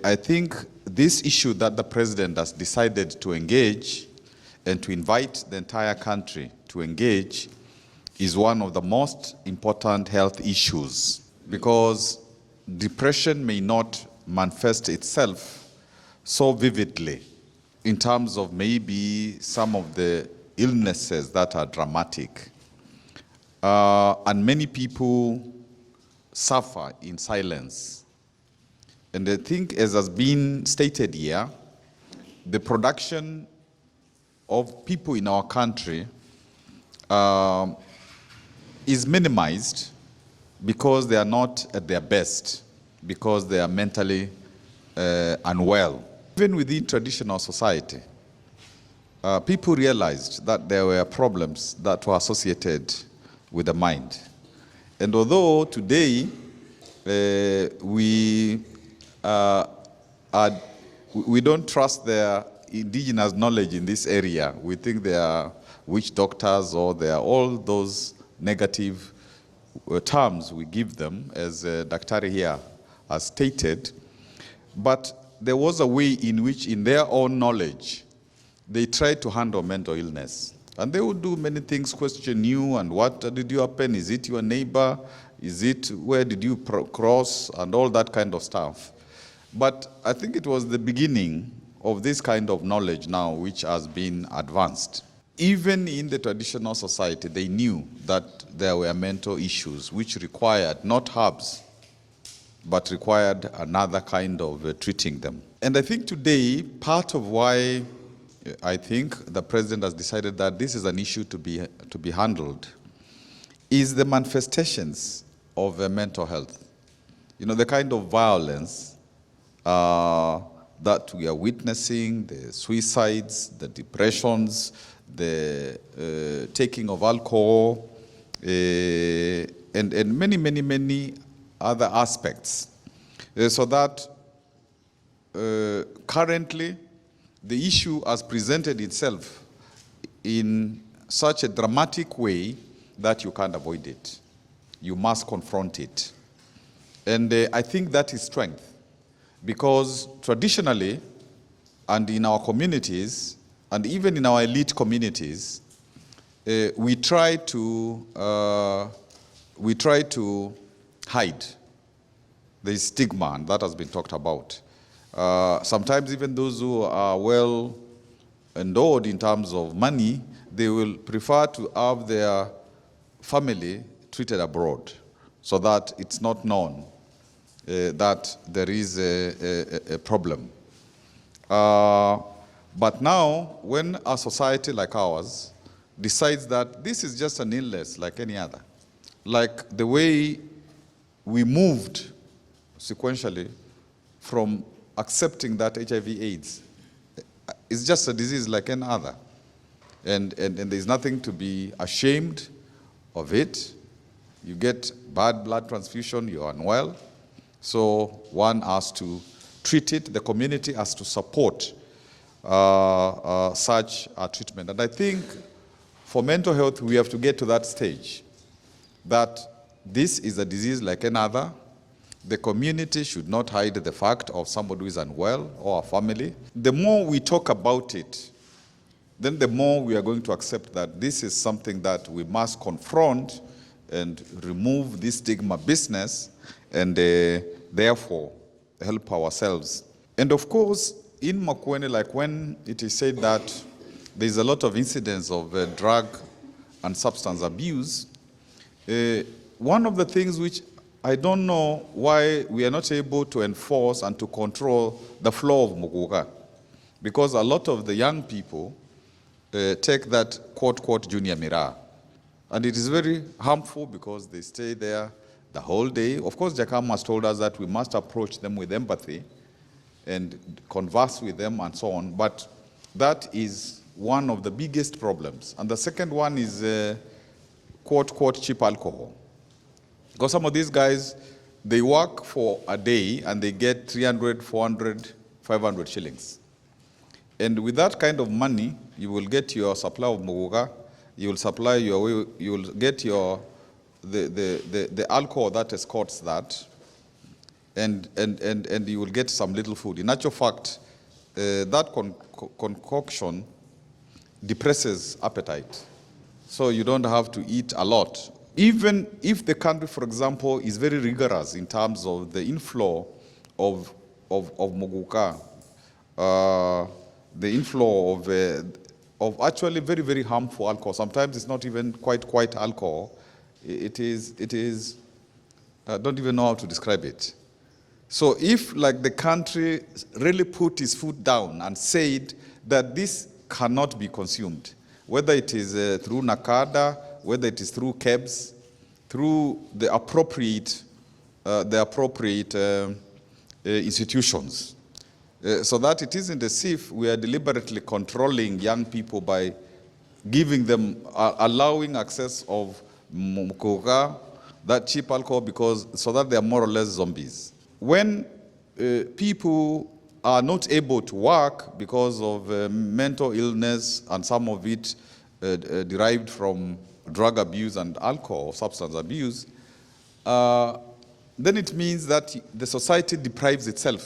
I think this issue that the president has decided to engage and to invite the entire country to engage is one of the most important health issues, because depression may not manifest itself so vividly in terms of maybe some of the illnesses that are dramatic. And many people suffer in silence. And I think, as has been stated here, the production of people in our country is minimized because they are not at their best, because they are mentally unwell. Even within traditional society, people realized that there were problems that were associated with the mind. And although today we don't trust their indigenous knowledge in this area. We think they are witch doctors, or they are all those negative terms we give them, as Daktari here has stated. But there was a way in which, in their own knowledge, they tried to handle mental illness. And they would do many things, question you, and what did you happen? Is it your neighbor? Is it, where did you cross? And all that kind of stuff. But I think it was the beginning of this kind of knowledge now which has been advanced. Even in the traditional society, they knew that there were mental issues which required not herbs, but required another kind of treating them. And I think today, part of why I think the president has decided that this is an issue to be handled is the manifestations of mental health. You know, the kind of violence that we are witnessing, the suicides, the depressions, the taking of alcohol, and many other aspects. So that currently the issue has presented itself in such a dramatic way that you can't avoid it. You must confront it. And I think that is strength. Because traditionally, and in our communities, and even in our elite communities, we try to hide the stigma that has been talked about. Sometimes even those who are well endowed in terms of money, they will prefer to have their family treated abroad, so that it's not known that there is a problem. But now, when a society like ours decides that this is just an illness like any other, like the way we moved sequentially from accepting that HIV/AIDS is just a disease like any other, and there's nothing to be ashamed of it. You get bad blood transfusion, you're unwell. So one has to treat it, the community has to support such a treatment. And I think for mental health, we have to get to that stage, that this is a disease like another. The community should not hide the fact of somebody who is unwell, or a family. The more we talk about it, then the more we are going to accept that this is something that we must confront and remove this stigma business, and therefore help ourselves. And of course, in Makueni, like when it is said that there's a lot of incidents of drug and substance abuse, one of the things which I don't know why we are not able to enforce and to control the flow of muguka, because a lot of the young people take that quote junior miraa, and it is very harmful because they stay there the whole day. Of course, Jakam has told us that we must approach them with empathy and converse with them and so on, but that is one of the biggest problems. And the second one is quote cheap alcohol. Because some of these guys, they work for a day and they get 300, 400, 500 shillings. And with that kind of money, you will get your supply of muguka, you will get your the alcohol that escorts that, and you will get some little food. In actual fact, that concoction depresses appetite. So you don't have to eat a lot. Even if the country, for example, is very rigorous in terms of the inflow of moguka, the inflow of actually very, very harmful alcohol. Sometimes it's not even quite alcohol. It is, I don't even know how to describe it. So if, like, the country really put its foot down and said that this cannot be consumed, whether it is through NACADA, whether it is through KEBS, through the appropriate institutions, so that it isn't as if we are deliberately controlling young people by giving them, allowing access of mukoga, that cheap alcohol, so that they are more or less zombies. When people are not able to work because of mental illness, and some of it derived from drug abuse and alcohol, substance abuse, then it means that the society deprives itself